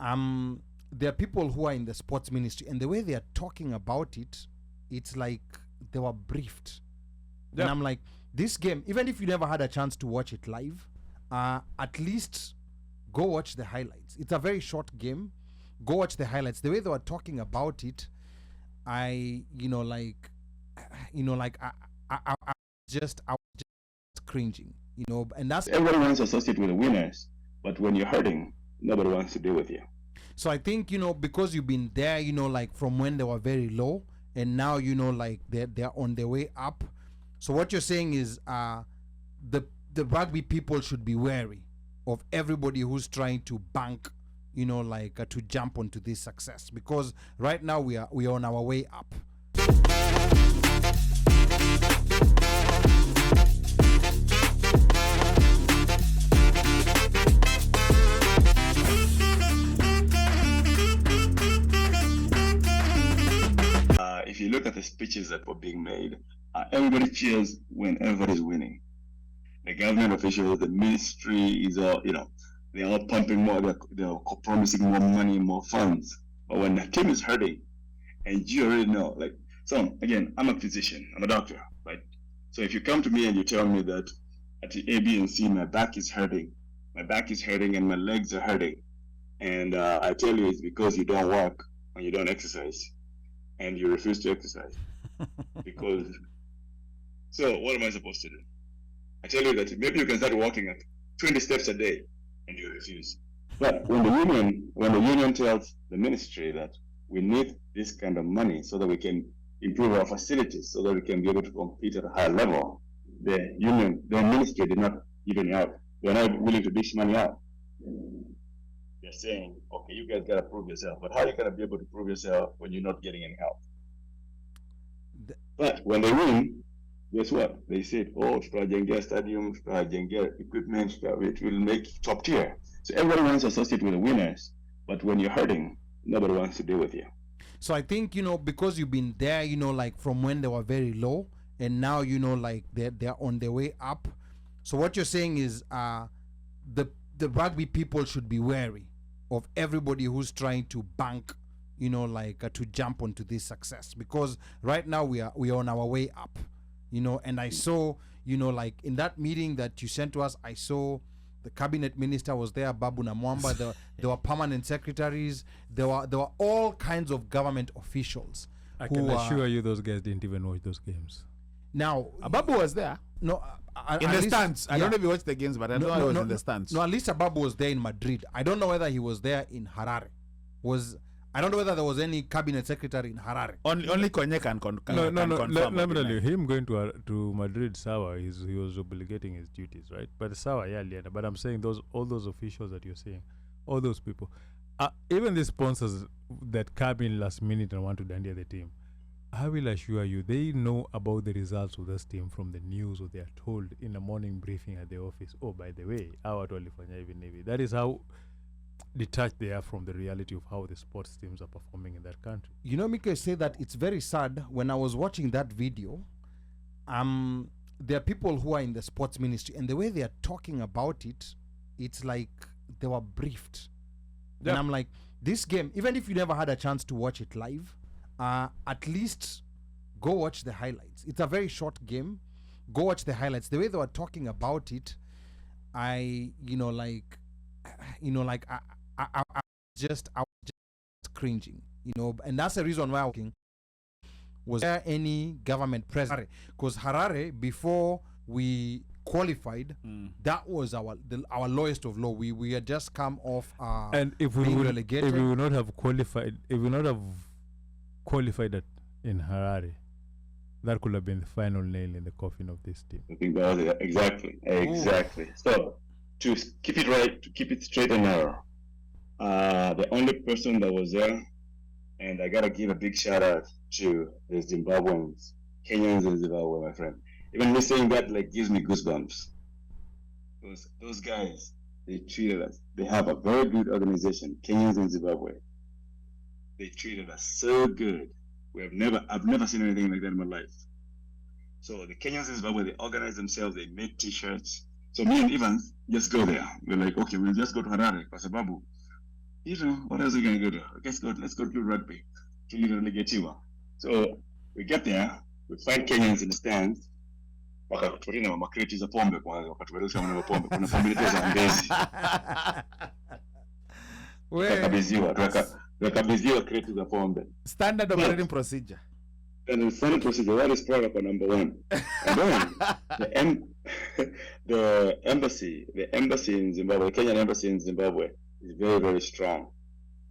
there are people who are in the sports ministry, and the way they are talking about it, it's like they were briefed. And I'm like, this game, even if you never had a chance to watch it live, at least go watch the highlights. It's a very short game. Go watch the highlights. The way they were talking about it, I was just cringing, and that's everybody wants to associate with the winners, but when you're hurting, nobody wants to deal with you. So I think, because you've been there, like from when they were very low, and now, like they're on their way up. So what you're saying is the rugby people should be wary of everybody who's trying to bank, to jump onto this success, because right now we are on our way up. If you look at the speeches that were being made, everybody cheers when everybody's winning. The government officials, the ministry is all, they're all pumping more, they're promising more money, more funds. But when the team is hurting, and you already know, so again, I'm a physician, I'm a doctor, right? So if you come to me and you tell me that at the A, B, and C, my back is hurting and my legs are hurting, and I tell you it's because you don't work and you don't exercise, and you refuse to exercise. So what am I supposed to do? I tell you that maybe you can start walking at 20 steps a day, and you refuse. But when the union tells the ministry that we need this kind of money so that we can improve our facilities, so that we can be able to compete at a higher level, the ministry did not even out. They're not willing to dish money out. They're saying, okay, you guys gotta prove yourself, but how are you gonna be able to prove yourself when you're not getting any help? But when they win, guess what? They said, Strajenga Stadium, Strajenga equipment, it will make top tier. So everybody wants to associate with the winners, but when you're hurting, nobody wants to deal with you. So I think, because you've been there, like from when they were very low, and now, like they're on their way up. So what you're saying is the rugby people should be wary of everybody who's trying to bank, to jump onto this success, because right now we are on our way up, and I saw, like in that meeting that you sent to us, I saw the cabinet minister was there, Babu Namwamba, there were permanent secretaries, there were all kinds of government officials. I can assure you those guys didn't even watch those games. Now, Babu was there. No, in the stands. I don't know if he watched the games, but I know he was in the stands. No, at least Ababu was there in Madrid. I don't know whether he was there in Harare. I don't know whether there was any cabinet secretary in Harare. Only Konye can confirm. Let me tell you, him going to Madrid, Sawa, he was obligating his duties, right? But Sawa, yeah, but I'm saying all those officials that you're saying, all those people, even the sponsors that come in last minute and want to dandy the team, I will assure you, they know about the results of this team from the news, or they are told in the morning briefing at the office, by the way, that is how detached they are from the reality of how the sports teams are performing in that country. Mike say that it's very sad. When I was watching that video, there are people who are in the sports ministry, and the way they are talking about it, it's like they were briefed. And I'm like, this game, even if you never had a chance to watch it live, at least go watch the highlights. It's a very short game. Go watch the highlights. The way they were talking about it, I was just cringing, and that's the reason why I was there any government present, because Harare, before we qualified, that was our lowest of low. We had just come off and if we would not have qualified, in Harare, that could have been the final nail in the coffin of this team. I think that was exactly. Ooh. So to keep it right, to keep it straight and narrow, the only person that was there, and I gotta give a big shout out to the Zimbabweans, Kenyans in Zimbabwe, my friend. Even me saying that gives me goosebumps. Those guys, they treated us. They have a very good organization, Kenyans in Zimbabwe. They treated us so good. I've never seen anything like that in my life. So the Kenyans in Zimbabwe, they organized themselves, they made t-shirts. So me and Evans just go there. We're like, okay, we'll just go to Harare, Basababu. what else are we going to go to? Let's go to rugby. So we get there, we find Kenyans in the stands. Wakatupatia makreti za pombe kwanza, wakatueleza mna pombe. Kuna pombe za Mbezi. Tukakabidhiwa kreti za pombe. Standard operating procedure. And the standard procedure, that is protocol number 1. And then the embassy in Zimbabwe, the Kenyan embassy in Zimbabwe is very, very strong.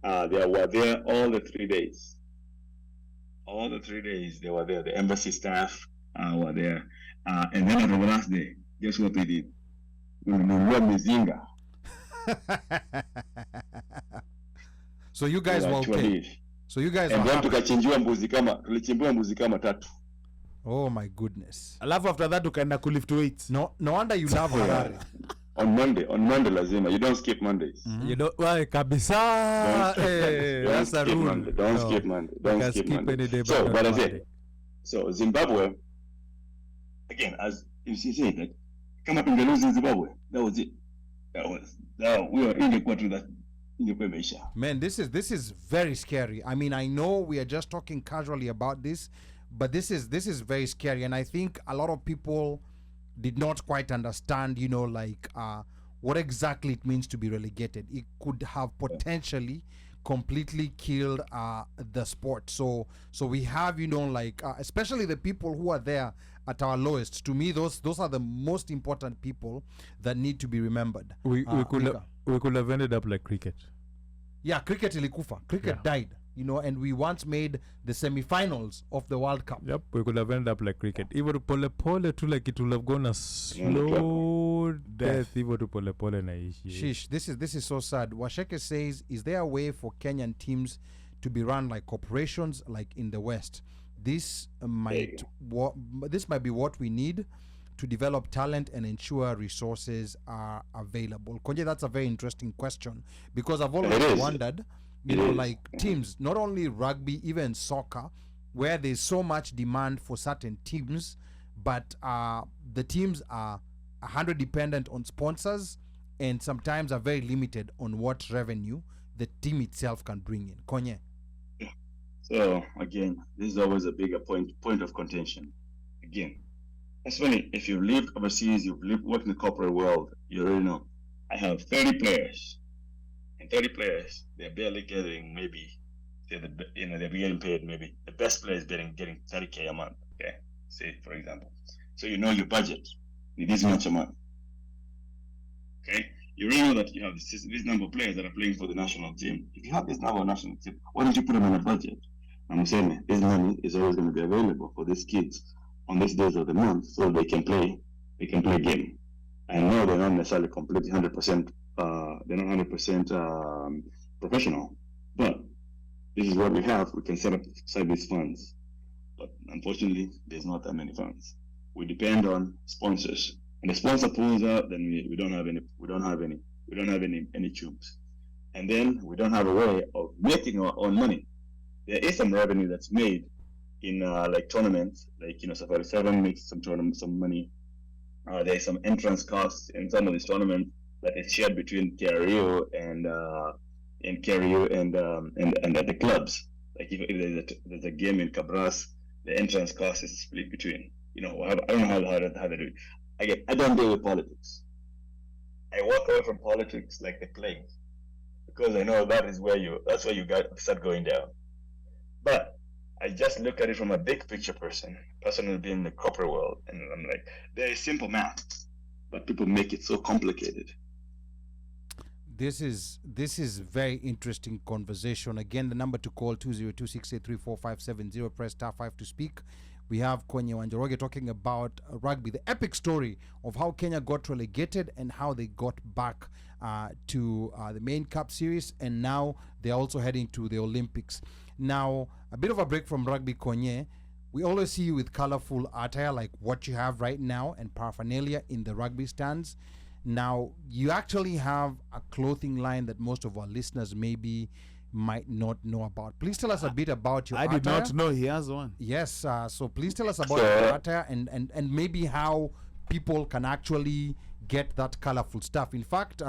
They were there all the 3 days. All the 3 days they were there. The embassy staff were there. And then on the last day, guess what we did? We were Mizinga. So you guys were okay. So you guys and were then tukachinjiwa mbuzi kama 3. Oh my goodness. Alafu after that tukaenda kulift weights. No wonder you love Harare. On Monday lazima. You don't skip Mondays. You don't why kabisa. That's a rule. Don't skip Monday. Don't skip Monday. So, but I say, so Zimbabwe, again, as you see, that come up in the lose in Zimbabwe. That was it. We were in the quarter that. Man, this is very scary. I mean, I know we are just talking casually about this, but this is very scary, and I think a lot of people did not quite understand, what exactly it means to be relegated. It could have potentially completely killed the sport. So we have, especially the people who are there at our lowest. To me, those are the most important people that need to be remembered. We could have ended up like cricket. Yeah, cricket ilikufa. Cricket died, and we once made the semi-finals of the World Cup. Yep, we could have ended up like cricket. Even pole too, like it will have gone a slow death. Even to pole naishi. Shish, this is so sad. Washeke says, is there a way for Kenyan teams to be run like corporations like in the West? This might be what we need to develop talent and ensure resources are available. Konye, that's a very interesting question, because I've always wondered, like teams, not only rugby, even soccer, where there's so much demand for certain teams, but the teams are 100% dependent on sponsors and sometimes are very limited on what revenue the team itself can bring in. Konye. So again, this is always a bigger point of contention. Again, that's funny. If you've lived overseas, worked in the corporate world, you already know. I have 30 players, and 30 players, they're barely getting maybe, they're getting paid maybe. The best player is getting 30K a month. Okay, say for example. So you know your budget is this much a month. Okay, you already know that you have this number of players that are playing for the national team. If you have this number of national team, why don't you put them on a budget? I'm saying this money is always going to be available for these kids on these days of the month, so they can play game. I know they're not necessarily completely 100%. They're not 100% professional, but this is what we have. We can set aside these funds, but unfortunately, there's not that many funds. We depend on sponsors, and the sponsor pulls out, then we don't have any tubes, and then we don't have a way of making our own money. There is some revenue that's made in like tournaments, like Safari 7 makes some money. There's some entrance costs in some of these tournaments that is shared between KRU and the clubs. Like if there's a game in Cabras, the entrance cost is split between. I don't know how they do it. Again, I don't deal with politics. I walk away from politics like the plague, because I know that's where you guys start going down. But I just look at it from a big picture personally being in the corporate world, and I'm like, there is simple math, but people make it so complicated. This is very interesting conversation. Again, the number to call 202-683-4570. Press *5 to speak. We have Konye and Njoroge talking about rugby, the epic story of how Kenya got relegated and how they got back to the main cup series, and now they're also heading to the Olympics. Now, a bit of a break from rugby, Konye. We always see you with colorful attire like what you have right now and paraphernalia in the rugby stands. Now, you actually have a clothing line that most of our listeners might not know about. Please tell us a bit about your attire. I did not know he has one. Yes, so please tell us about your attire and maybe how people can actually get that colorful stuff. In fact,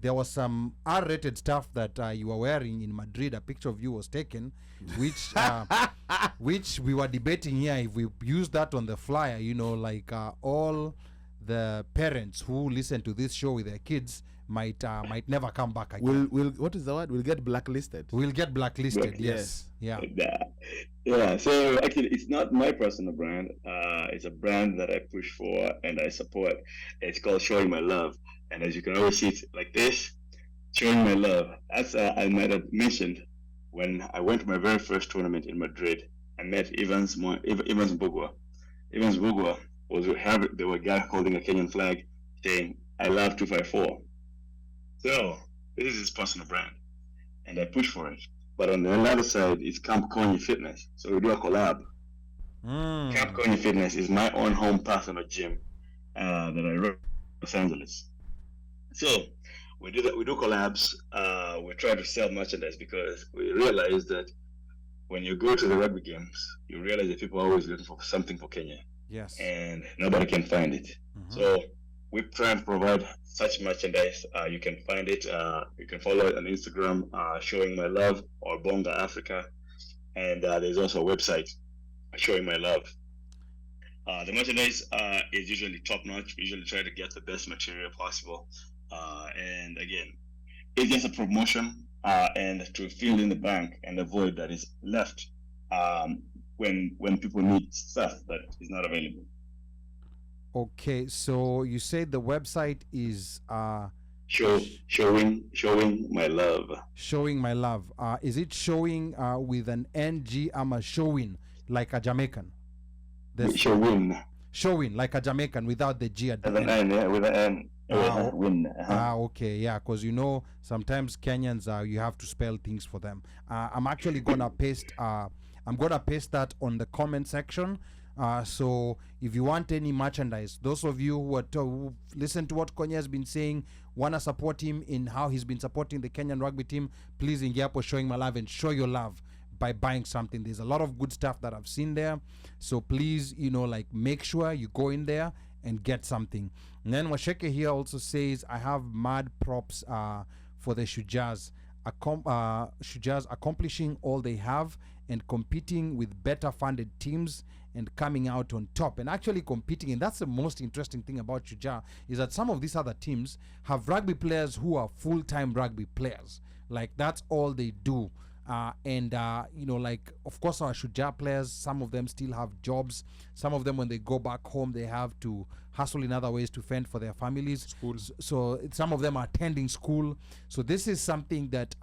there was some R-rated stuff that you were wearing in Madrid. A picture of you was taken, which which we were debating here if we use that on the flyer. You know, like all the parents who listen to this show with their kids might never come back again. We'll what is the word? We'll get blacklisted. We'll get blacklisted. Yes. Yeah. Yeah. So actually, it's not my personal brand. It's a brand that I push for and I support. It's called Showing My Love. And as you can always see it like this, Showing My Love. As I might have mentioned, when I went to my very first tournament in Madrid, I met Evans Bugwa. Evans Bugwa there were a guy holding a Kenyan flag saying, "I love 254." So this is his personal brand, and I push for it. But on the other side is Camp Konye Fitness. So we do a collab. Camp Konye Fitness is my own home personal gym that I run in Los Angeles. So we do that. We do collabs. We try to sell merchandise because we realize that when you go to the rugby games, you realize that people are always looking for something for Kenya. Yes. And nobody can find it. So we try and provide such merchandise. You can find it. You can follow it on Instagram, Showing My Love or Bonga Africa. And there's also a website, Showing My Love. The merchandise is usually top notch. We usually try to get the best material possible. And again, it's just a promotion and to fill in the bank and the void that is left when people need stuff that is not available. Okay, so you said the website is Showing My Love. Showing My Love. Is it showing with an NG? I'm a showing like a Jamaican. Showing like a Jamaican without the G at the end. N, yeah, with an N. Okay, yeah, because you know sometimes Kenyans you have to spell things for them. I'm actually gonna paste that on the comment section. So if you want any merchandise, those of you who listen to what Konye has been saying, want to support him in how he's been supporting the Kenyan rugby team, please in Yapo Showing My Love and show your love by buying something. There's a lot of good stuff that I've seen there. So please, make sure you go in there and get something. And then Washeke here also says, I have mad props for the Shujaz. Shujaz accomplishing all they have and competing with better funded teams and coming out on top and actually competing. And that's the most interesting thing about Shuja, is that some of these other teams have rugby players who are full-time rugby players. Like that's all they do. Of course our Shuja players, some of them still have jobs. Some of them, when they go back home, they have to hustle in other ways to fend for their families. Schools. So some of them are attending school. So this is something that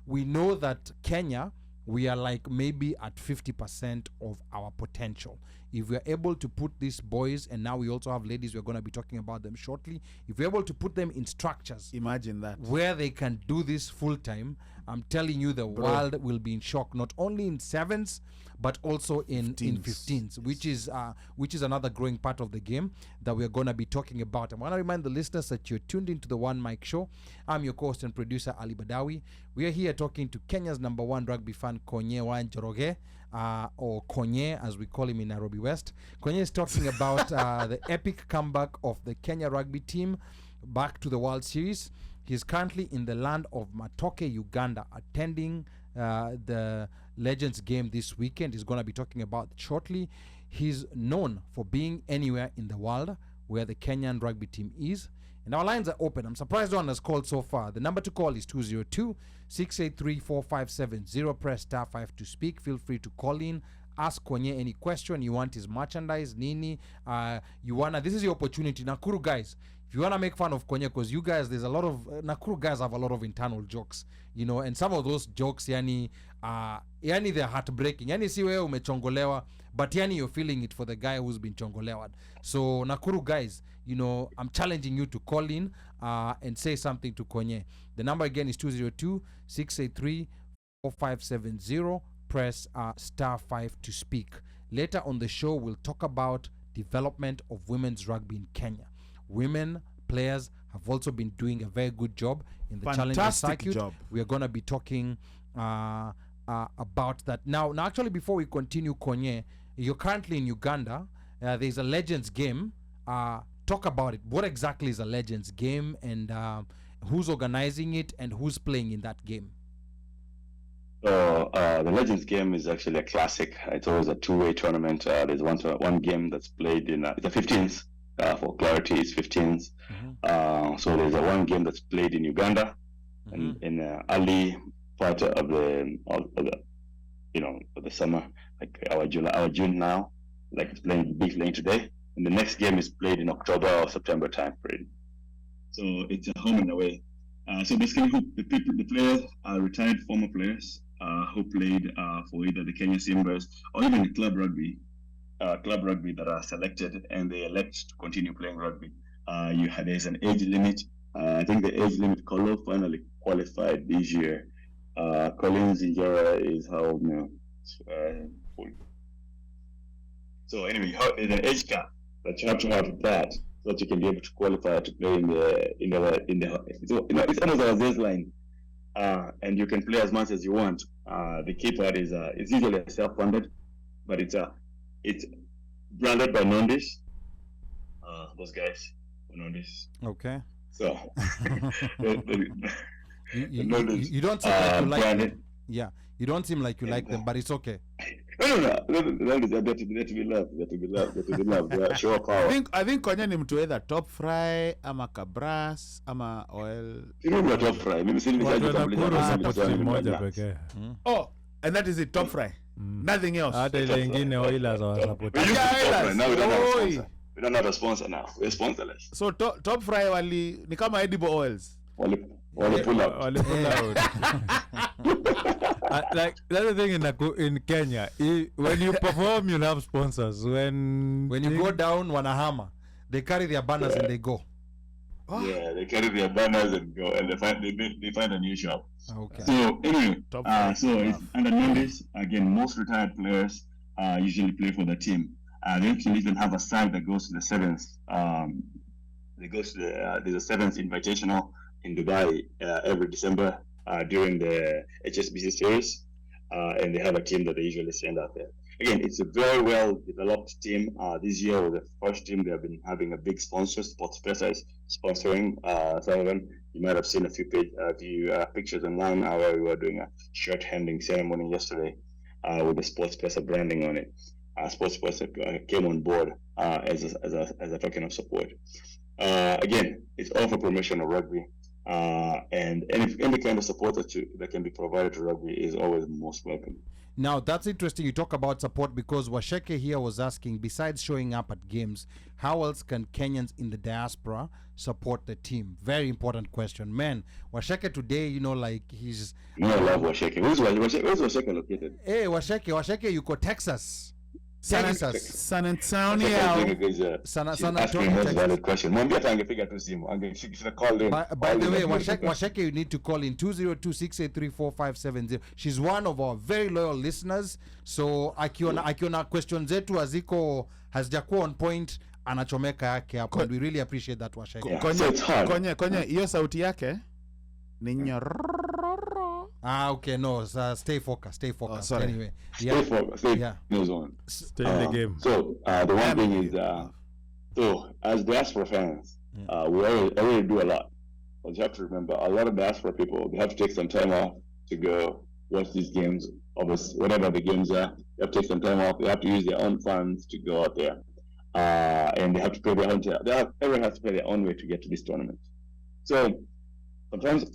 we know that Kenya, we are like maybe at 50% of our potential. If we're able to put these boys, and now we also have ladies, we're going to be talking about them shortly. If we're able to put them in structures, imagine that, where they can do this full time, I'm telling you, the world will be in shock. Not only in sevens, but also in 15s, which is another growing part of the game that we're going to be talking about. I want to remind the listeners that you're tuned into the One Mic Show. I'm your host and producer, Ali Badawi. We are here talking to Kenya's #1 rugby fan, Konye Njoroge, or Konye as we call him in Nairobi West. Konye is talking about the epic comeback of the Kenya rugby team back to the World Series. He's currently in the land of Matoke, Uganda, attending the Legends game this weekend. He's going to be talking about it shortly. He's known for being anywhere in the world where the Kenyan rugby team is. And our lines are open. I'm surprised no one has called so far. The number to call is 202-683-4570. Press *5 to speak. Feel free to call in. Ask Konye any question. You want his merchandise, Nini. This is your opportunity. Nakuru guys, if you want to make fun of Konye, because you guys, there's a lot of, Nakuru guys have a lot of internal jokes, and some of those jokes, they're heartbreaking. Si wewe umechongolewa, but you're feeling it for the guy who's been chongolewad. So Nakuru guys, I'm challenging you to call in and say something to Konye. The number again is 202-683-4570. Press *5 to speak. Later on the show, we'll talk about development of women's rugby in Kenya. Women players have also been doing a very good job in the Challenger circuit. We are going to be talking about that. Now, actually, before we continue, Konye, you're currently in Uganda. There's a Legends game. Talk about it. What exactly is a Legends game, and Who's organizing it and who's playing in that game? So the Legends game is actually a classic. It's always a two-way tournament. There's one game that's played in it's a 15s. For clarity, it's 15s. So there's a one game that's played in Uganda, and in the early part of the of the summer, like our June now, like it's playing today. And the next game is played in October or September time period. So it's a home and away. So basically, the players are retired former players who played for either the Kenya Simbas or even the club rugby that are selected and they elect to continue playing rugby. There's an age limit. I think the age limit Kolo finally qualified this year. Collins Njoroge is how old now? 40. So anyway, there's an age cap that you have to have that so that you can be able to qualify to play in the it's almost a baseline. And you can play as much as you want. The key part is it's usually self-funded, but it's branded by Nondis. Those guys Nondis. Okay. So you don't seem like you like them. Yeah, you don't seem like you like them, but it's okay. No. They're to be loved. They show power. I think Konye ni mtu either top fry ama kabras ama oil. You know top fry. Mimi si moja pekee. Oh, and that is it, top fry. Nothing else. Hata ile ingine oilers support. We don't have a sponsor now. We're sponsorless. So top fry wali ni kama edible oils. Wali pull out. Like that's the thing in Kenya. When you perform, you have sponsors. When you go down, wanahama, they carry their banners and they go. Oh. Yeah, they carry their banners and go, and they find a new shop. Okay. So anyway, it's under Mendes again. Most retired players usually play for the team. They actually even have a side that goes to the sevens. There's a sevens invitational in Dubai every December during the HSBC series, and they have a team that they usually send out there. Again, it's a very well developed team. This year was the first team they have been having a big sponsor. SportsPesa is sponsoring some of them. You might have seen a few pictures online where we were doing a shirt handing ceremony yesterday with the SportsPesa branding on it. SportsPesa came on board as a token of support. Again, it's all for promotion of rugby. And any kind of support that can be provided to rugby is always most welcome. Now, that's interesting you talk about support, because Washeke here was asking, besides showing up at games, how else can Kenyans in the diaspora support the team? Very important question. Man, Washeke today, he's... No, I love Washeke. Where's Washeke located? Hey, Washeke, you go Texas. San Antonio. Asking a valid question. By the way, Washeke, you need to call in 202-683-4570. She's one of our very loyal listeners. So akiona questions zetu hazijakuwa on point, anachomeka yake hapo. And we really appreciate that, Washeke. Konye, hiyo sauti yake ni okay, no, stay focused. Sorry. Anyway, stay focused. Stay in the game. So the one thing is, so as diaspora fans, we already do a lot. But you have to remember, a lot of diaspora people, they have to take some time off to go watch these games. Obviously, whatever the games are, they have to take some time off. They have to use their own funds to go out there, and they have to pay their own. Everyone has to pay their own way to get to this tournament. So sometimes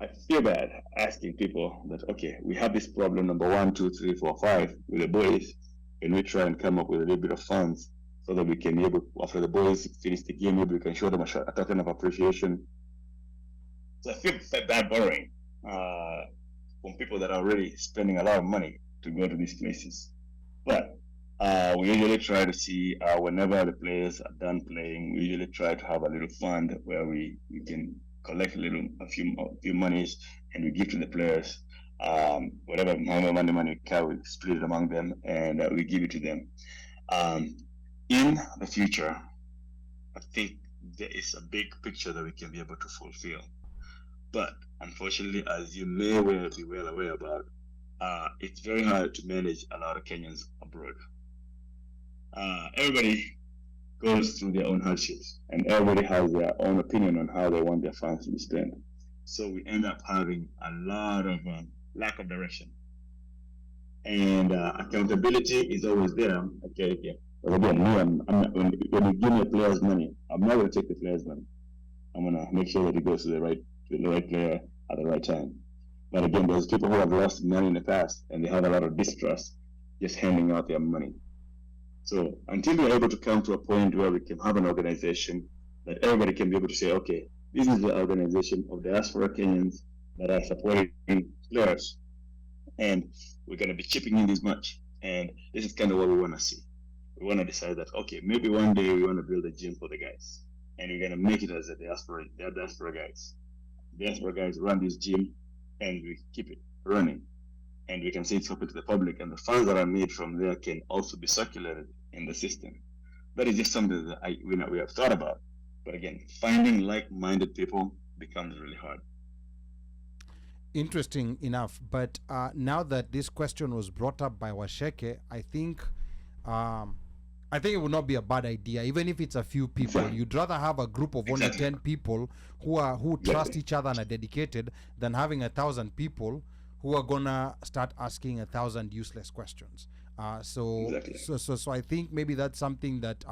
I feel bad asking people that, okay, we have this problem, number 1, 2, 3, 4, 5 with the boys, and we try and come up with a little bit of funds so that we can be able, after the boys finish the game, maybe we can show them a token of appreciation. So I feel bad borrowing from people that are already spending a lot of money to go to these places. But we usually try to see whenever the players are done playing, we usually try to have a little fund where we can collect a few monies, and we give to the players. Whatever money we can, we split it among them, and we give it to them. In the future, I think there is a big picture that we can be able to fulfill. But unfortunately, as you may be well aware about, it's very hard to manage a lot of Kenyans abroad. Everybody goes through their own hardships, and everybody has their own opinion on how they want their funds to be spent. So we end up having a lot of lack of direction. And accountability is always there. Okay, yeah. But again, when you give me a player's money, I'm not going to take the player's money. I'm going to make sure that it goes to the right player at the right time. But again, there's people who have lost money in the past, and they have a lot of distrust just handing out their money. So until we're able to come to a point where we can have an organization that everybody can be able to say, okay, this is the organization of diaspora Kenyans that are supporting players, and we're going to be chipping in this much. And this is kind of what we want to see. We want to decide that, okay, maybe one day we want to build a gym for the guys, and we're going to make it as a diaspora guys. Diaspora guys run this gym, and we keep it running. And we can say it's open to the public, and the funds that are made from there can also be circulated in the system. That is just something that we have thought about. But again, finding like-minded people becomes really hard. Interesting enough. But now that this question was brought up by Washeke, I think it would not be a bad idea, even if it's a few people. Exactly. You'd rather have a group of only 10 people who trust each other and are dedicated than having 1,000 people who are gonna start asking 1,000 useless questions. So I think maybe that's something that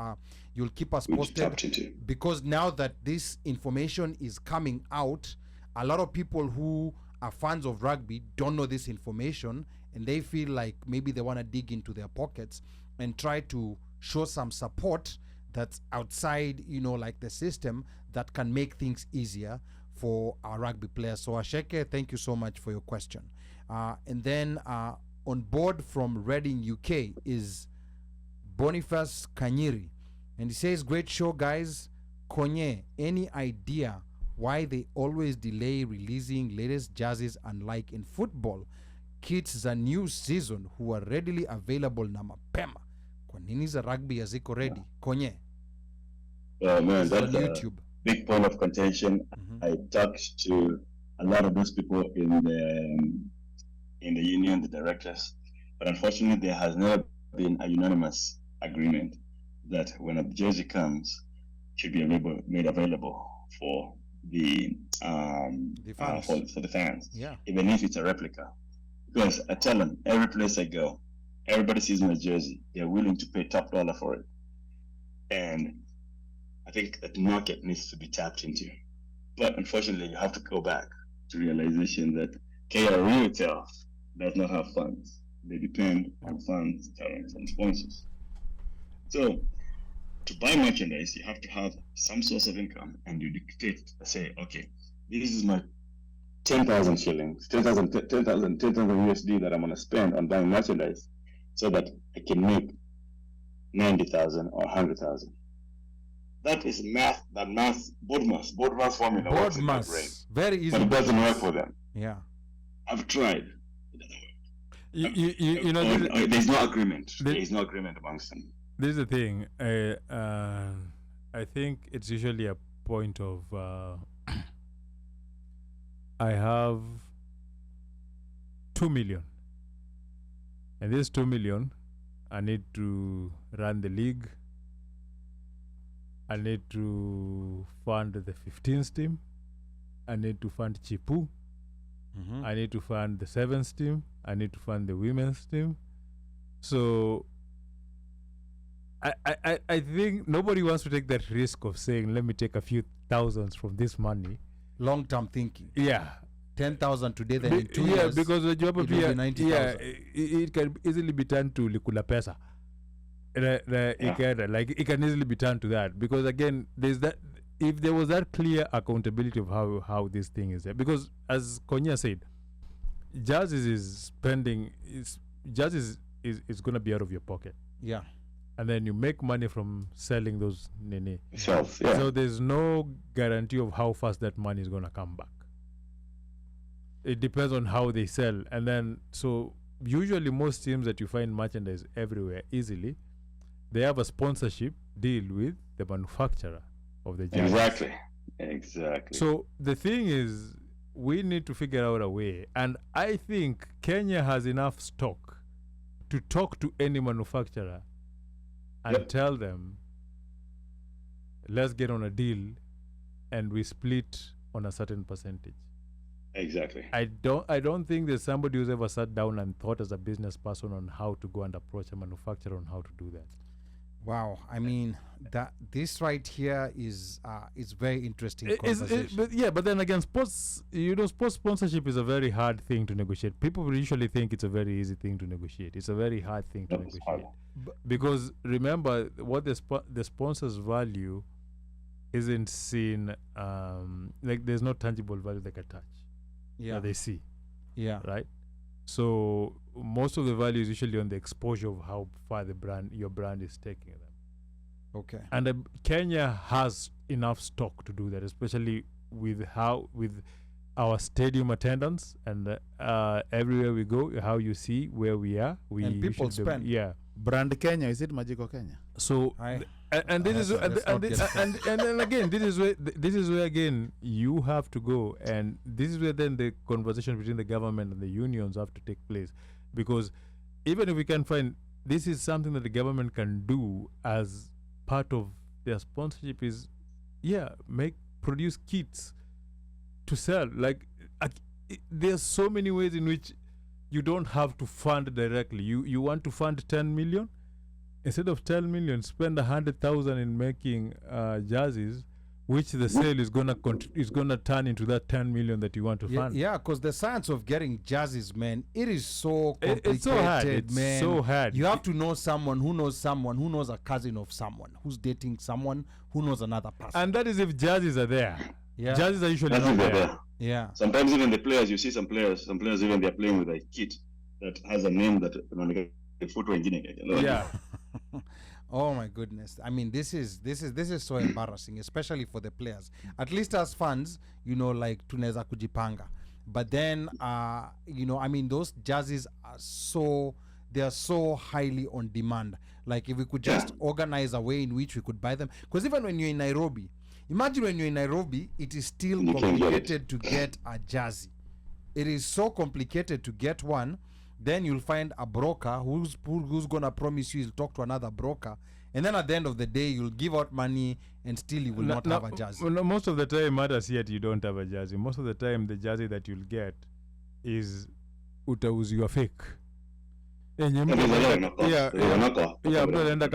you'll keep us posted, because now that this information is coming out, a lot of people who are fans of rugby don't know this information, and they feel like maybe they want to dig into their pockets and try to show some support that's outside, like the system, that can make things easier for our rugby players. So Asheke, thank you so much for your question. And then on board from Reading, UK is Boniface Kanyiri, and he says, great show guys. Konye, any idea why they always delay releasing latest jerseys, unlike in football? Kits za new season who are readily available na mapema. Kwa nini za rugby haziko ready? Konye. Oh man, that's on YouTube. Big point of contention. I talked to a lot of those people in the union, the directors, but unfortunately there has never been a unanimous agreement that when a jersey comes, it should be made available for the fans. For the fans, even if it's a replica. Because I tell them, every place I go, everybody sees my jersey, they're willing to pay top dollar for it. And I think that market needs to be tapped into. But unfortunately, you have to go back to realization that KR Retail does not have funds. They depend on funds coming from sponsors. So to buy merchandise, you have to have some source of income, and you dictate, say, okay, this is my 10,000 shillings, 10,000 USD that I'm going to spend on buying merchandise so that I can make 90,000 or 100,000. That is math, Bodmas formula. Bodmas, very easy. But it doesn't work for them. Yeah. I've tried. It doesn't work. There's no agreement. There's no agreement amongst them. This is the thing. I think it's usually a point of I have 2 million, and this 2 million, I need to run the league. I need to fund the 15th team. I need to fund Chipu. I need to fund the 7th team. I need to fund the women's team. So I think nobody wants to take that risk of saying, let me take a few thousands from this money. Long-term thinking. Yeah. 10,000 today, then in 2 years, yeah, because the job of it can easily be turned to likula pesa. It can easily be turned to that, because again, there's that. If there was that clear accountability of how this thing is there, because as Konye said, jerseys is going to be out of your pocket. Yeah. And then you make money from selling those nene. Yeah. So there's no guarantee of how fast that money is going to come back. It depends on how they sell. And then, so usually most teams that you find merchandise everywhere easily, they have a sponsorship deal with the manufacturer of the jersey. Exactly. So the thing is, we need to figure out a way. And I think Kenya has enough stock to talk to any manufacturer and tell them, let's get on a deal and we split on a certain percentage. Exactly. I don't think there's somebody who's ever sat down and thought as a business person on how to go and approach a manufacturer on how to do that. Wow, I mean that this right here is very interesting conversation. But then again, sports sponsorship is a very hard thing to negotiate. People usually think it's a very easy thing to negotiate. It's a very hard thing to negotiate because remember what the sponsors value isn't seen. Like there's no tangible value they can touch. That they see. Yeah. Right. So most of the value is usually on the exposure of how far your brand is taking them. Okay. And Kenya has enough stock to do that, especially with our stadium attendance and everywhere we go, how you see where we are. And people spend. Brand Kenya, is it Magical Kenya? So and this is and then again this is where again you have to go, and this is where then the conversation between the government and the unions have to take place, because even if we can find this is something that the government can do as part of their sponsorship is produce kits to sell. Like there's so many ways in which you don't have to fund directly. You want to fund 10 million. Instead of 10 million, spend 100,000 in making jerseys, which the sale is gonna turn into that 10 million that you want to fund. Yeah, because the science of getting jerseys, man, it is so complicated, it's so hard. man. It's so hard. You have to know someone who knows a cousin of someone who's dating someone who knows another person. And that is if jerseys are there. Yeah. Jerseys are usually not there. Yeah. Sometimes even the players, you see some players even they're playing with a kit that has a name that footwear engineer. Yeah. Oh my goodness. I mean, this is so embarrassing, especially for the players. At least as fans, like tunaweza kujipanga. But then I mean, those jerseys are so highly on demand. Like if we could just organize a way in which we could buy them, because even when you're in Nairobi, imagine when you're in Nairobi, it is still complicated to get a jersey. It is so complicated to get one. Then you'll find a broker who's gonna promise you he'll talk to another broker, and then at the end of the day you'll give out money and still you will not have a jersey. Most of the time matters yet you don't have a jersey. Most of the time the jersey that you'll get is utauziwa fake. Mtu alienda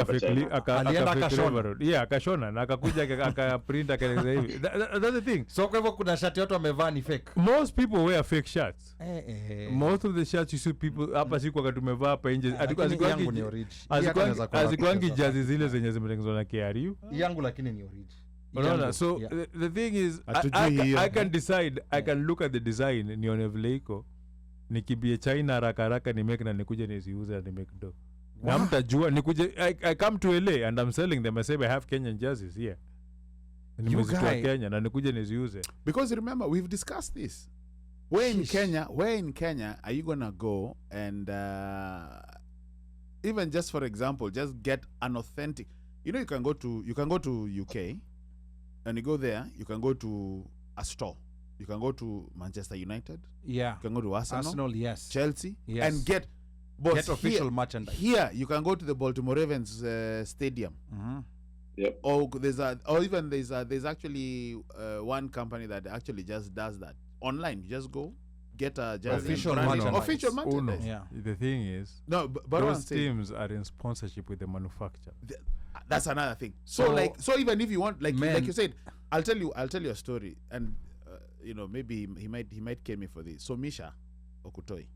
akashona na akakuja akaprint akaeleza hivi. That's the thing. So kwa hivyo kuna shati watu wamevaa ni fake. Most people wear fake shirts. Most of the shirts you see people hapa siku wakati tumevaa hapa nje azikwangi jazi zile zenye zimetengenezwa na KRU. Yangu lakini ni original. Unaona, so the thing is I can decide, I can look at the design nione vile iko, nikibie China haraka nimeke na nikuje niziuze na nimeke do. Na mtajua nikuje I come to LA and I'm selling them. I say I have Kenyan jerseys here. Nimezitoa Kenya na nikuje niziuze. Because remember we've discussed this. Where in Kenya are you gonna go and even just for example just get an authentic, you can go to UK and you go there, you can go to a store, you can go to Manchester United, you can go to Arsenal, yes, Chelsea, yes, and get official merchandise. Here you can go to the Baltimore Ravens stadium. Yep. Or there's actually one company that actually just does that online. You just go get a official merchandise. Yeah. The thing is, but those teams are in sponsorship with the manufacturer. That's another thing. So even if you want, like you said, I'll tell you a story, and maybe he might kill me for this. So Misha Okutoi,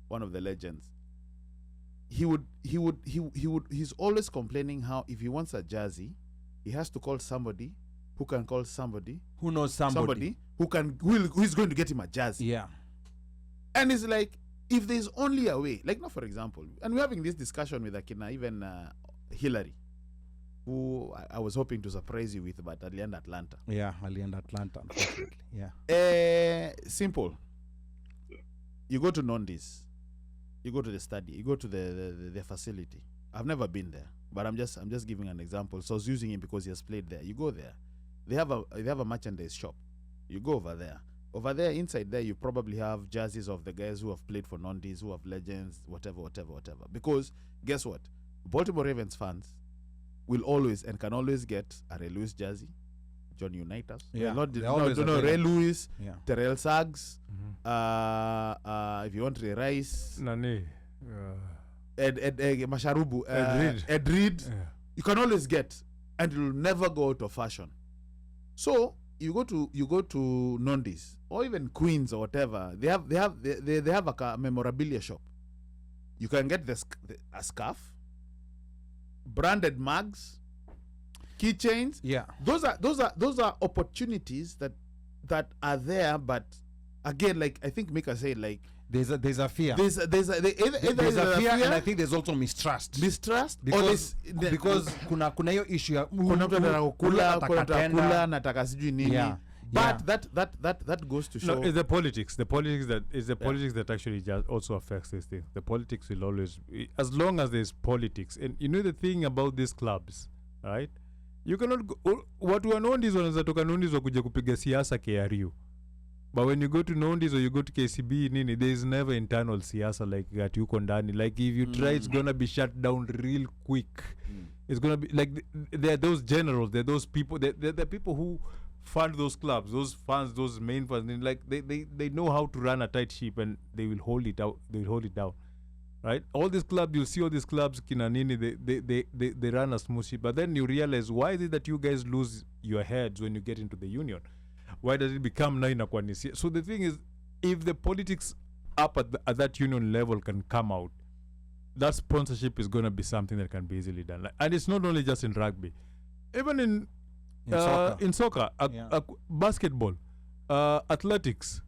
one of the legends, he's always complaining how if he wants a jersey, he has to call somebody who can call somebody who knows somebody who is going to get him a jersey. Yeah. And it's like, if there's only a way, like, now for example, and we're having this discussion with Akina, even Hillary, who I was hoping to surprise you with, but alienda Atlanta. Yeah, alienda Atlanta, unfortunately. Yeah. Simple. You go to Nondi's, you go to the study, you go to the facility. I've never been there, but I'm just giving an example. So I was using him because he has played there. You go there, they have a merchandise shop. You go over there. Over there, inside there, you probably have jerseys of the guys who have played for Nondi's, who have legends, whatever. Because guess what? Baltimore Ravens fans will always and can always get a Ray Lewis jersey, John Unitas. Yeah, Not they're always Ray available. Lewis, Yeah. Terrell Suggs. If you want Ray Rice, Nani? Masharubu, Ed Reed. Yeah. You can always get, and it will never go out of fashion. So you go to Nondis or even Queens or whatever. They have a memorabilia shop. You can get a scarf, branded mugs, keychains. Yeah. Those are opportunities that are there, but again, like I think Mika said, like There's a fear. there's a There's a fear, and I think there's also mistrust. because Because kuna hiyo issue ya kuna mtu anataka kukula, kuna mtu anataka atakatenda. kula, nataka sijui nini. Yeah. But that goes to show. No, it's the politics. The politics that actually just also affects this thing. The politics will always, as long as there's politics, and you know the thing about these clubs, right? You cannot go, watu wa Nondis wanaweza toka Nondis wakuja kupiga siasa KRU. But when you go to Nondis or you go to KCB nini, there is never internal siasa like that yuko ndani. Like if you try, it's gonna be shut down real quick. It's gonna be like there are those generals, there are those people, they're the people who fund those clubs, those funds, those main funds. Like they know how to run a tight ship, and they will hold it out. They will hold it down, right? All these clubs, you see all these clubs, kinanini, they run a smooth ship. But then you realize, why is it that you guys lose your heads when you get into the union? Why does it become na inakuwa ni so the thing is, if the politics up at that union level can come out, that sponsorship is going to be something that can be easily done. Like, and it's not only just in rugby, even in soccer, basketball, athletics,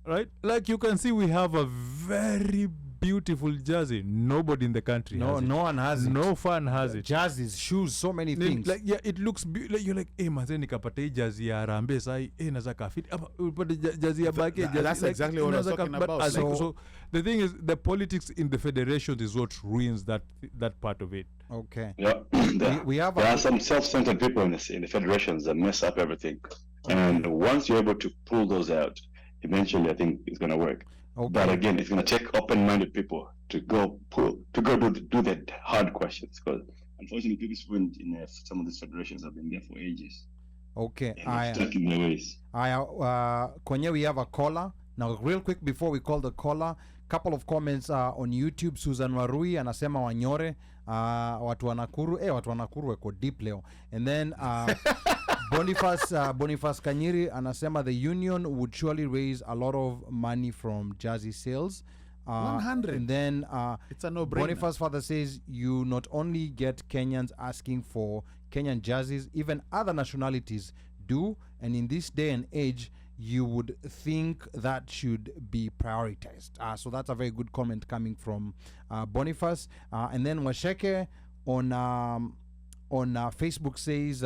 right? Like you can see, we have a very beautiful jersey. Nobody in the country has it. No one has it. No fan has it. Jerseys, shoes, so many things. Like, yeah, it looks like you're like, hey, manze nikapata hii jersey ya Harambee sai, naza kafiti. Upate jersey ya Bake. That's like, exactly what I was talking about. So the thing is, the politics in the federations is what ruins that part of it. Okay. Yeah, We have there are some self-centered people in the federations that mess up everything, and once you're able to pull those out, eventually I think it's going to work. Okay. But again, it's going to take open-minded people to go do the hard questions, because unfortunately, people in some of these federations have been there for ages. Okay. Stuck in their ways. Konye, we have a caller now. Real quick before we call the caller, couple of comments on YouTube. Susan Warui anasema Wanyore, watu wa Nakuru wako deep leo. And then Boniface Kanyiri anasema the union would surely raise a lot of money from jersey sales. 100. And then It's a no-brainer. Boniface father says you not only get Kenyans asking for Kenyan jerseys, even other nationalities do, and in this day and age you would think that should be prioritized. So that's a very good comment coming from Boniface. And then Washeke on Facebook says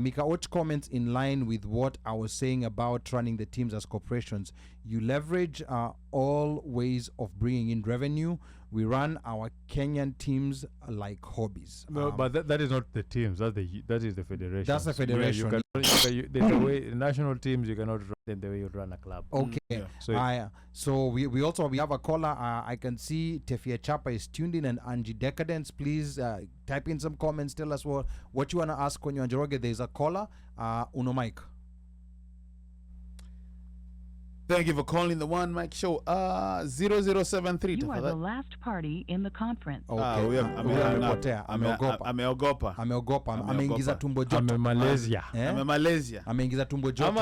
Mika Och comments in line with what I was saying about running the teams as corporations. You leverage all ways of bringing in revenue. We run our Kenyan teams like hobbies. No, but that is not the teams. That is the federation. That's the federation. The way national teams, you cannot run them the way you run a club. Okay. Yeah. So we also have a caller. I can see Tefia Chapa is tuned in, and Angie Decadence. Please type in some comments. Tell us what you want to ask Konye Njoroge. There's a caller. Uno Mike. Thank you for calling the OneMicShow. 0073. You are the last party in the conference. Okay. Ameogopa. Ameingiza tumbo joto. Malaysia. Malaysia. Ameingiza tumbo joto.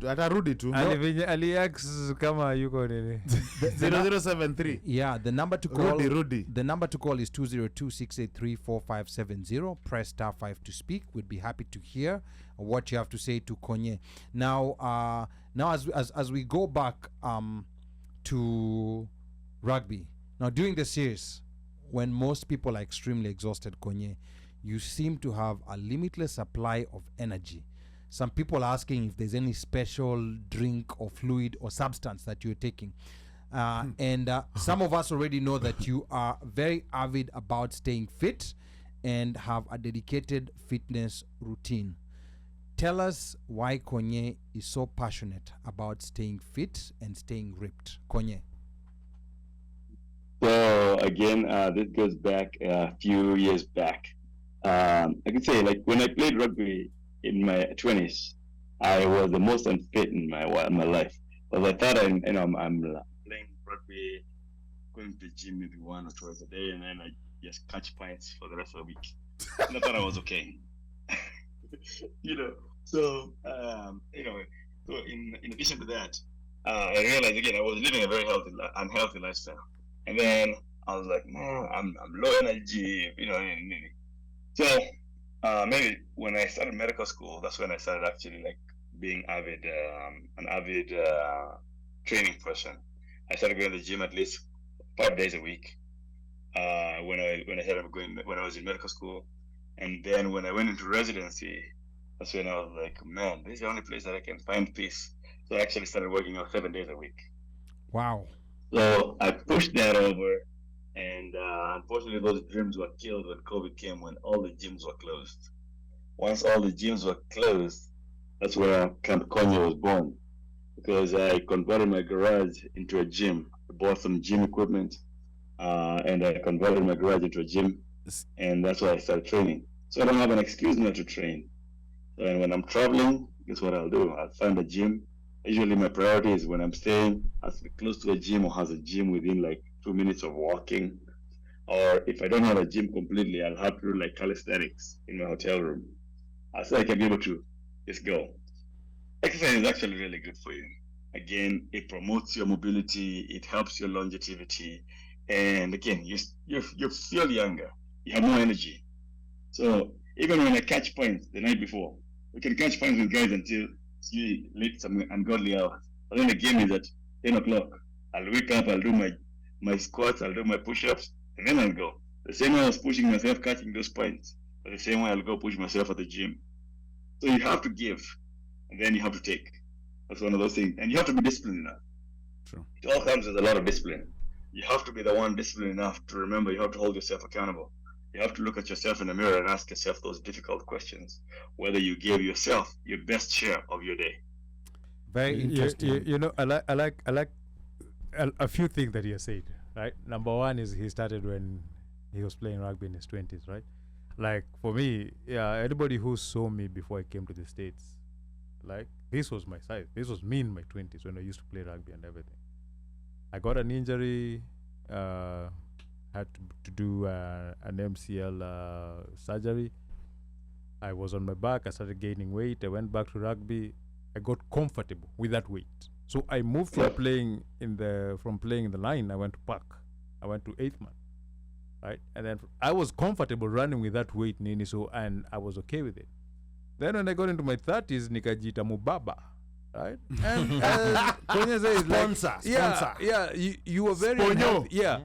Atarudi tu. Aliax kama yuko nini. 0073. Yeah, the number to call. Rudy. The number to call is 202-683-4570. Press *5 to speak. We'd be happy to hear what you have to say to Konye. Now as we go back to rugby. Now during the series, when most people are extremely exhausted, Konye, you seem to have a limitless supply of energy. Some people are asking if there's any special drink or fluid or substance that you're taking. And some of us already know that you are very avid about staying fit and have a dedicated fitness routine. Tell us why Konye is so passionate about staying fit and staying ripped. Konye. So again, this goes back a few years back. I could say, like, when I played rugby in my 20s, I was the most unfit in my life. Because I thought I'm playing rugby, going to the gym maybe 1 or 2 times a day, and then I just catch pints for the rest of the week. And I thought I was okay. So so in addition to that, I realized again I was living a very unhealthy lifestyle, and then I was like, man, I'm low energy, So maybe when I started medical school, that's when I started actually like being an avid training person. I started going to the gym at least 5 days a week. When I was in medical school, and then when I went into residency, that's when I was like, man, this is the only place that I can find peace. So I actually started working out 7 days a week. Wow. So I pushed that over, and unfortunately, those dreams were killed when COVID came, when all the gyms were closed. Once all the gyms were closed, that's where Camp Konye was born, because I converted my garage into a gym. I bought some gym equipment, and I converted my garage into a gym, and that's why I started training. So I don't have an excuse not to train. And when I'm traveling, guess what I'll do? I'll find a gym. Usually my priority is when I'm staying, has to be close to a gym or has a gym within like 2 minutes of walking. Or if I don't have a gym completely, I'll have to do like calisthenics in my hotel room. So I can be able to just go. Exercise is actually really good for you. Again, it promotes your mobility, it helps your longevity, and again, you feel younger, you have more energy. So even when I catch points the night before, we can catch points with guys until late some ungodly hours. But then the game is at 10 o'clock. I'll wake up, I'll do my squats, I'll do my push-ups, and then I'll go. The same way I was pushing myself, catching those points, but the same way I'll go push myself at the gym. So you have to give, and then you have to take. That's one of those things. And you have to be disciplined enough. True. It all comes with a lot of discipline. You have to be the one disciplined enough to remember you have to hold yourself accountable. You have to look at yourself in the mirror and ask yourself those difficult questions, whether you gave yourself your best share of your day. Very interesting. I like a few things that he has said, right? Number one is he started when he was playing rugby in his 20s, right? Like for me, anybody who saw me before I came to the States, like this was my size. This was me in my 20s when I used to play rugby and everything. I got an injury, had to do an MCL from I was on my back. I started gaining weight. I went back to rugby. I got comfortable with that weight. So I moved from playing in the line. I went to park. I went to 8th man, right? And then I was comfortable running with that weight, Nini. So and I was okay with it. Then when I got into my 30s, nikajita mubaba, right? And Konye says Sponsor. Yeah. You were very unhealthy. Yeah.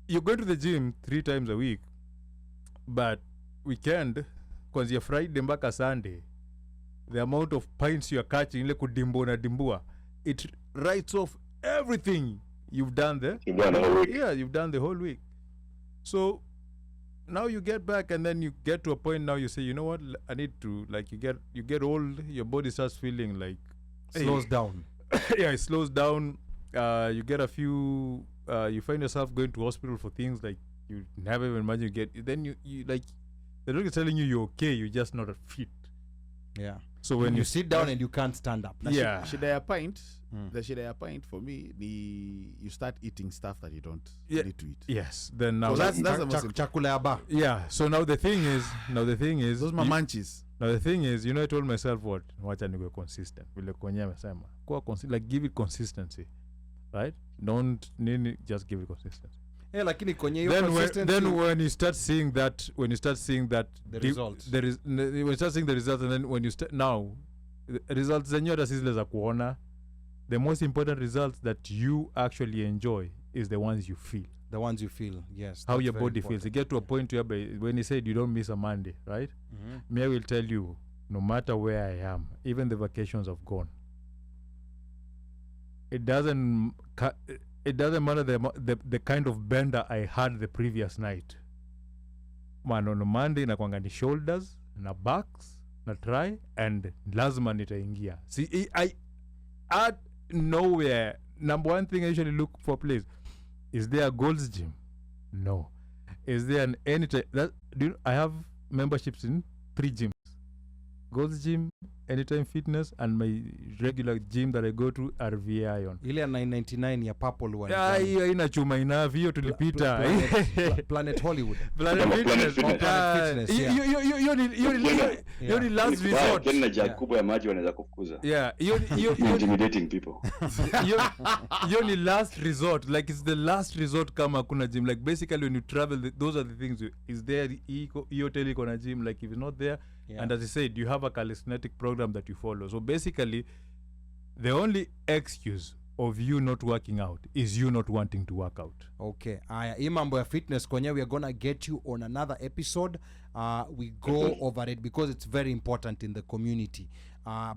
You go to the gym 3 times a week, but weekend, kwanzia Friday mpaka Sunday, the amount of pints you are catching, ile kudimbo na dimbua, it writes off everything you've done there. You've done the whole week. Yeah, you've done the whole week. So now you get back, and then you get to a point now you say, you know what, I need to, like, you get old, your body starts feeling like Slows down. Yeah, it slows down. You get a few you find yourself going to hospital for things like you never even imagine you get. Then you like the doctor is telling you you're okay, you're just not fit. Yeah. So when you sit down and you can't stand up. Yeah. Should I pint? The shida point for me, you start eating stuff that you don't need to eat. Yes. Then now that's the most chakula. Yeah. So now the thing is those my munchies. Now the thing is, I told myself wacha niwe consistent. Vile Konye amesema. Like give it consistency. Right? Don't just give it consistency. Yeah, lakini Konye then when you start seeing that the results. When you start seeing the results, and then when you start now the results zenyewe hata sisi za kuona, the most important results that you actually enjoy is the ones you feel. The ones you feel, yes. How your body feels. You get to a point where when you said you don't miss a Monday, right? Mm-hmm. Me, I will tell you, no matter where I am, even the vacations have gone. It doesn't matter the kind of bender I had the previous night. Man, on a Monday nakwanga ni shoulders, na backs, na try, and lazima nitaingia. See, I at nowhere. Number one thing I usually look for place. Is there a Gold's Gym? No. Is there an anytime that I have memberships in 3 gyms: Gold's Gym, Anytime Fitness, and my regular gym that I go to, RVA Ion. Ile 999 ya purple one. Hiyo ina chuma ina hiyo tulipita. Planet Hollywood. Planet Fitness. Hiyo ni last resort. Kena jaa kubwa ya maji wanaweza kufukuza. Yeah, intimidating people. Hiyo ni last resort. Like it's the last resort kama kuna gym. Like basically when you travel, those are the things. Is there hiyo hotel iko na gym? Like if it's not there, and as I said, you have a calisthenic program that you follow. So basically, the only excuse of you not working out is you not wanting to work out. Okay. Hii mambo ya fitness Konye, we are gonna get you on another episode. We go over it because it's very important in the community.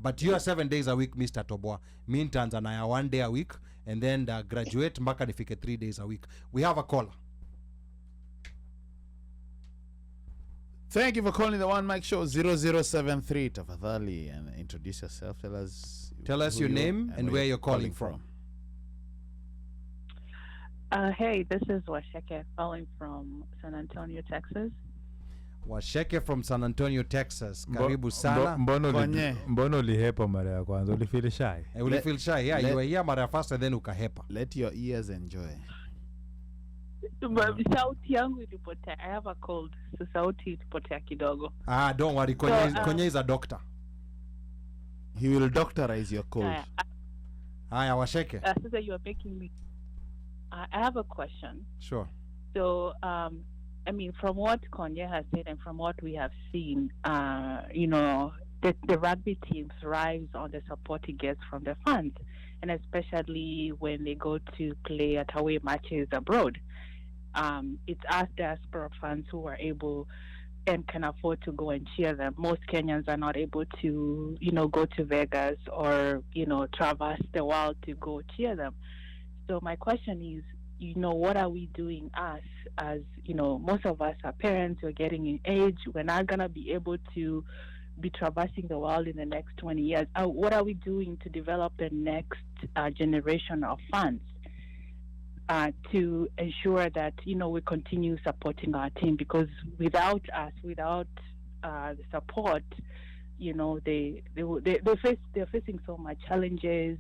But you are 7 days a week, Mr. Toboa. Me and Tanzania 1 day a week, and then graduate mpaka nifike 3 days a week. We have a caller. Thank you for calling the One Mic Show 0073. Tafadhali, and introduce yourself. Tell us your name and where you're calling from. Hey, this is Washeke calling from San Antonio, Texas. Washeke from San Antonio, Texas. Karibu sana. Mbono ulihepa mara ya kwanza. Ulifeel shy? Ulifeel shy? Yeah, you were here mara first and then ukahepa. Let your ears enjoy. Sauti yangu ilipotea. I have a cold, so sauti ilipotea kidogo. Don't worry. Konye is a doctor. He will doctorize your cold. Washeke. So you are making me. I have a question. Sure. So, I mean, from what Konye has said and from what we have seen, the rugby team thrives on the support it gets from the fans, and especially when they go to play at away matches abroad. It's us diaspora fans who are able and can afford to go and cheer them. Most Kenyans are not able to, go to Vegas or, traverse the world to go cheer them. So my question is, what are we doing as most of us are parents, we're getting in age, we're not going to be able to be traversing the world in the next 20 years. What are we doing to develop the next generation of fans to ensure that, we continue supporting our team? Because without us, without the support, they're facing so much challenges,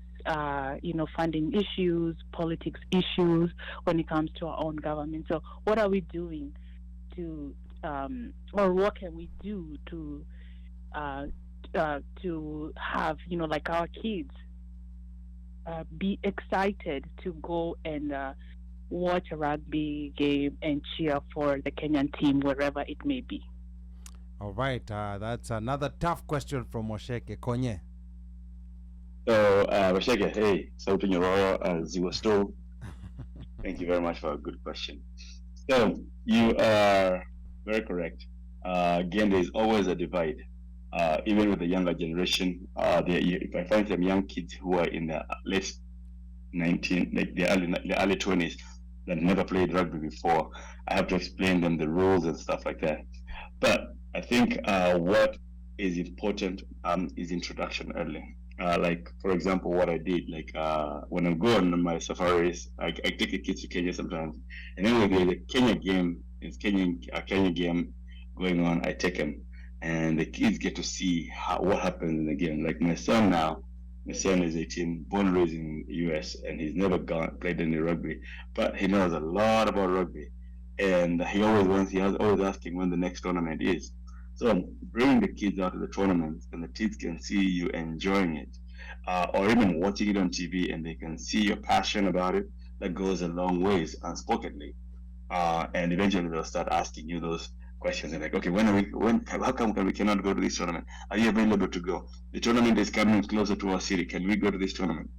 funding issues, politics issues when it comes to our own government. So what are we doing to, or what can we do to have, like our kids be excited to go and watch a rugby game and cheer for the Kenyan team wherever it may be? All right, that's another tough question from Washeke. Konye. So, Washeke, hey, Sauti Njoroge, Ziwa Stowe. Thank you very much for a good question. So, you are very correct. Again, there is always a divide. Even with the younger generation, if I find some young kids who are in the late 19, like the early 20s, that never played rugby before, I have to explain them the rules and stuff like that. But I think what is important is introduction early. Like, for example, what I did, like when I go on my safaris, I take the kids to Kenya sometimes, and then when there's a Kenya game, a Kenya game going on, I take them, and the kids get to see what happens in the game. Like my son is 18, born and raised in the US, and he's never played any rugby, but he knows a lot about rugby, and he always asking when the next tournament is. So bringing the kids out to the tournament, and the kids can see you enjoying it, or even watching it on TV, and they can see your passion about it. That goes a long ways unspokenly, and eventually they'll start asking you those questions. And like, okay, how come we cannot go to this tournament? Are you available to go? The tournament is coming closer to our city. Can we go to this tournament?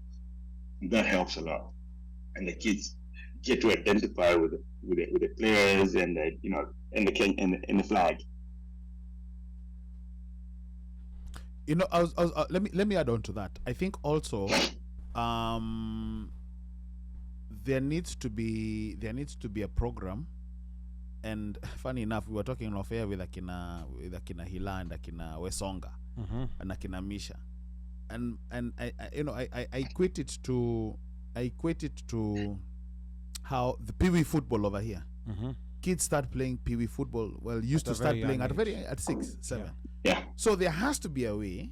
That helps a lot, and the kids get to identify with the players and and the flag. Let me add on to that. I think also there needs to be a program. And funny enough, we were talking off air with Akina Hila and Akina Wesonga and Akina Misha, and I equate it to how the Pee-wee football over here. Kids start playing Pee Wee football. Well, used At a to start very playing young at 6, 7. Yeah. So there has to be a way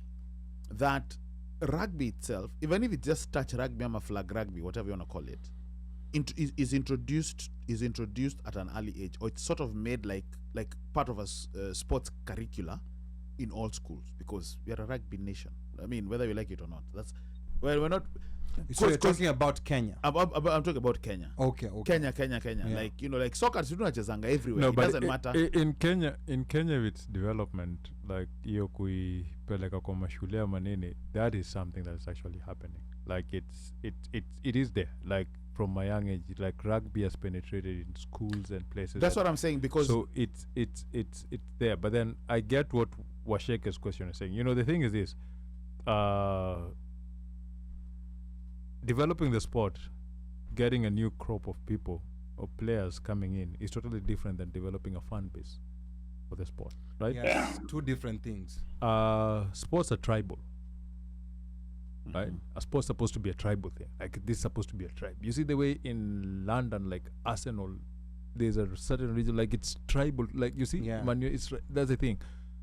that rugby itself, even if it's just touch rugby or flag rugby, whatever you want to call it, is introduced at an early age, or it's sort of made like part of a sports curricula in all schools, because we are a rugby nation. I mean, whether you like it or not, that's we're not. So you're talking about Kenya. I'm talking about Kenya. Okay. Kenya. Yeah. Like, like soccer, you know, everywhere. No, It but doesn't matter. In Kenya with development, like hiyo kuipeleka kwa mashule ama nini, that is something that's actually happening. Like it is there. Like from my young age, like rugby has penetrated in schools and places. That's what I'm saying, because so it's there. But then I get what Washeke's question is saying. The thing is this: developing the sport, getting a new crop of people or players coming in is totally different than developing a fan base for the sport, right? Yeah, it's two different things. Sports are tribal, right? A sport's supposed to be a tribal thing. Like, this is supposed to be a tribe. You see the way in London, like Arsenal, there's a certain region, like it's tribal. Like, you see, Yeah. that's the thing.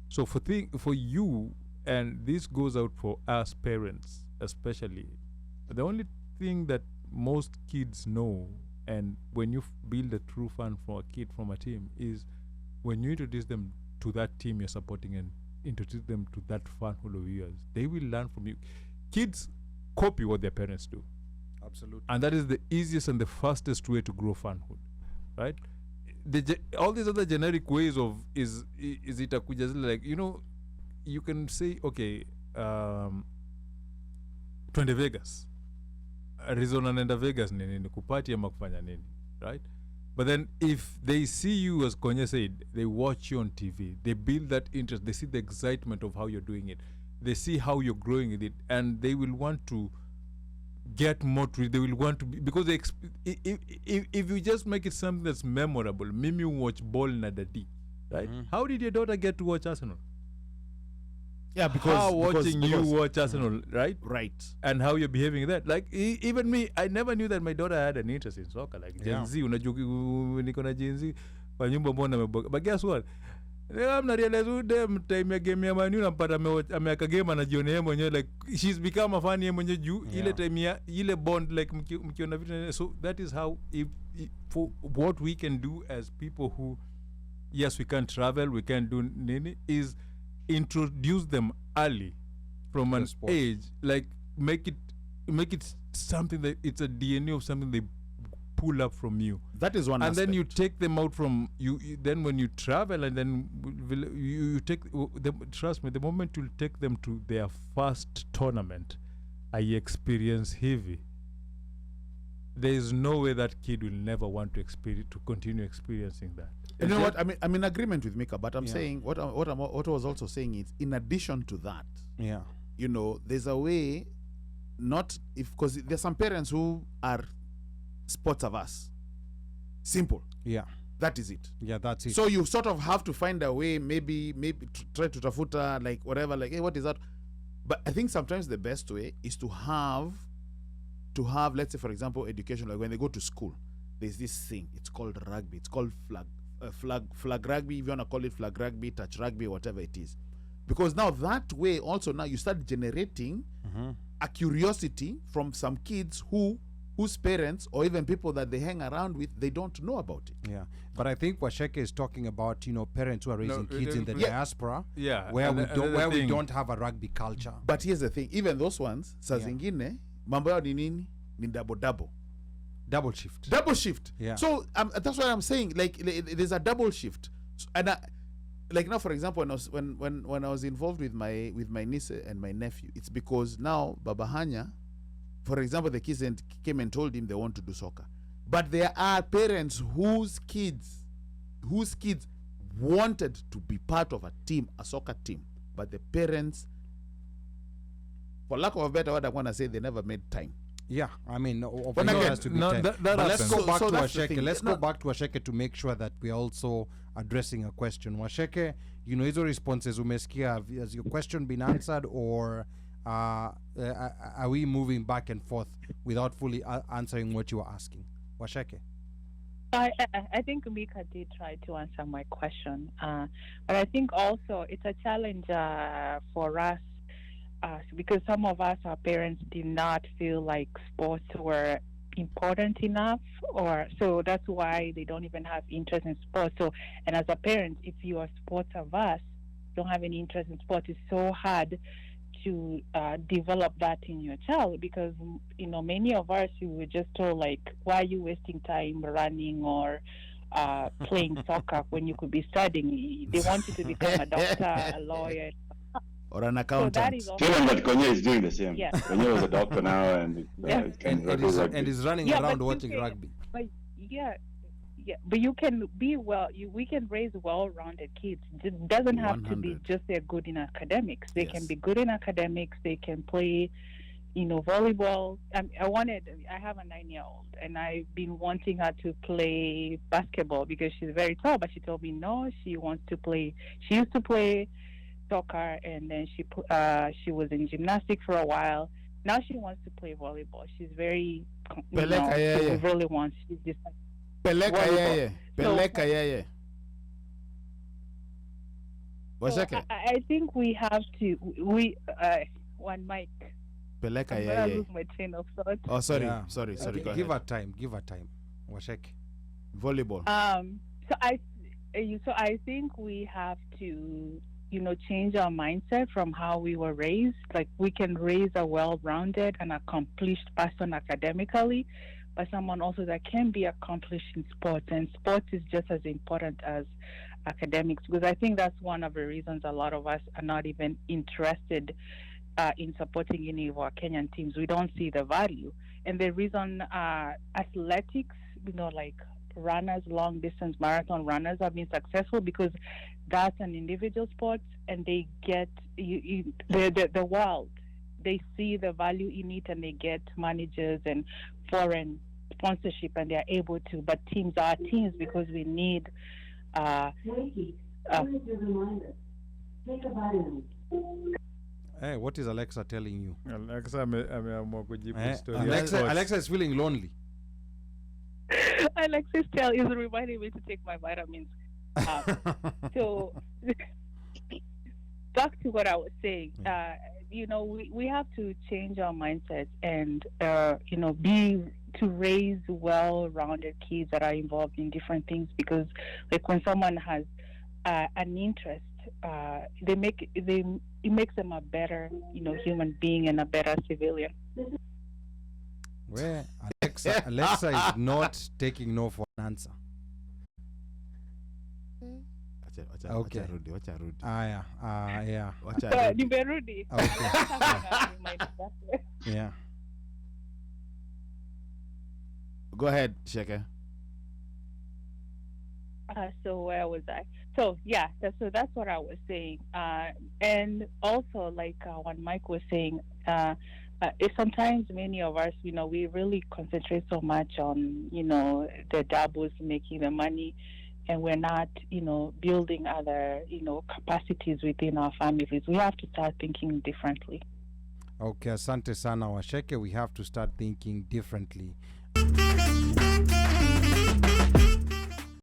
So for you, and this goes out for us parents especially, the only thing that most kids know, and when you build a true fan for a kid from a team, is when you introduce them to that team you're supporting and introduce them to that fanhood of yours, they will learn from you. Kids copy what their parents do, Absolutely. and that is the easiest and the fastest way to grow fanhood, right? All these other generic ways of is it akuja like, you can say, okay, twende Vegas, Arizona nenda Vegas nini kupati ama kufanya nini, right? But then if they see you, as Konye said, they watch you on TV, they build that interest, they see the excitement of how you're doing it, they see how you're growing with it, and they will want to get more to it. They will want to be, because they if you just make it something that's memorable. Mimi watch ball na dadi, right? How did your daughter get to watch Arsenal? Yeah, because watching you watch Arsenal, right? Right. And how you're behaving that. Like, even me, I never knew that my daughter had an interest in soccer. Like, Gen Z, niko na Gen Z kwa nyumba mbona ameboka. But guess what? I'm not realize them time ya game ya Man U nampata ameaka game anajiona yeye mwenyewe, like she's become a fan yeye mwenyewe juu ile time ya ile bond, like mkiona vitu. So that is how if for what we can do as people who, yes, we can't travel, we can't do nini, is introduce them early from an age, like make it something that it's a DNA of something they pull up from you. That is one and aspect. Then you take them out from you then when you travel, and then you take them, trust me, the moment you take them to their first tournament, I experience heavy, there is no way that kid will never want to continue experiencing that. You know what? I'm in agreement with Mika, but I'm saying what I was also saying is, in addition to that, there's a way, because there's some parents who are sports averse. Simple. Yeah. That is it. Yeah, that's it. So you sort of have to find a way, maybe to try to tafuta, like whatever, like, hey, what is that? But I think sometimes the best way is to have, let's say, for example, education. Like when they go to school, there's this thing. It's called rugby. It's called flag rugby. If you want to call it flag rugby, touch rugby, whatever it is. Because now that way also, now you start generating a curiosity from some kids whose parents or even people that they hang around with, they don't know about it. Yeah, but I think Washeke is talking about, parents who are raising kids in the diaspora, where we don't have a rugby culture. But here's the thing, even those ones, saa zingine mambo yao ni nini? Ni double shift. Yeah. So that's what I'm saying, like there's a double shift. And like now, for example, when I was involved with my niece and my nephew, it's because now Baba Hanya, for example, the kids came and told him they want to do soccer. But there are parents whose kids wanted to be part of a soccer team. But the parents, for lack of a better word, I want to say they never made time. Yeah, I mean, has to be time. But let's go back to Washeke. Let's go back to Washeke to make sure that we're also addressing a question. Washeke, hizo responses umesikia, has your question been answered, or are we moving back and forth without fully answering what you are asking? Washeke? I think Mika did try to answer my question, but I think also it's a challenge for us because some of us, our parents, did not feel like sports were important enough, or so that's why they don't even have interest in sports. So, and as a parent, if you are sports averse, don't have any interest in sports, it's so hard to develop that in your child because many of us we were just told like, why are you wasting time running or playing soccer when you could be studying? They want you to become a doctor, a lawyer, or an so accountant. that is also, Tell them that Konye is doing the same. Yes. Konye was a doctor now and and is running Yeah, around but watching okay. rugby. but yeah, but you can be we can raise well-rounded kids. It doesn't have to be 100. just they're good in academics. They can Yes. be good in academics. They can play, volleyball. I have a 9-year-old, and I've been wanting her to play basketball because she's very tall. But she told me no, she wants to play. She used to play soccer, and then she was in gymnastics for a while. Now she wants to play volleyball. She's very, Peleka yeye. she really wants. She's just Peleka Volleyball. yeye. So- Peleka yeye. So Washeke. I think we have to one mic. Peleka I'm gonna yeye. lose my train of thought. Oh, sorry. Yeah. Sorry. Go Give ahead. her time. Washek. Volleyball. So I think we have to change our mindset from how we were raised. Like we can raise a well-rounded and accomplished person academically, but someone also that can be accomplished in sports, and sports is just as important as academics, because I think that's one of the reasons a lot of us are not even interested in supporting any of our Kenyan teams. We don't see the value, and the reason athletics, like runners, long distance marathon runners, have been successful because that's an individual sport, and they get the world. They see the value in it, and they get managers and foreign sponsorship, and they are able to. But teams are teams because we need. Hey, what is Alexa telling you? Alexa ameamua kujibu story. Alexa is feeling lonely. Alexis is reminding me to take my vitamins. So back to what I was saying, we have to change our mindsets and to raise well-rounded kids that are involved in different things, because like when someone has an interest, it makes them a better human being and a better civilian. Where Alexa is not taking no for an answer. Okay. Wacha rudi. Yeah. Wacha rudi. Nimerudi. Okay. Yeah. Go ahead, Sheke. So where was I? So yeah, that's what I was saying. And also, like what Mike was saying, sometimes many of us, we really concentrate so much on, the doubles making the money, and we're not, building other, capacities within our families. We have to start thinking differently. Okay, asante sana Washeke. We have to start thinking differently.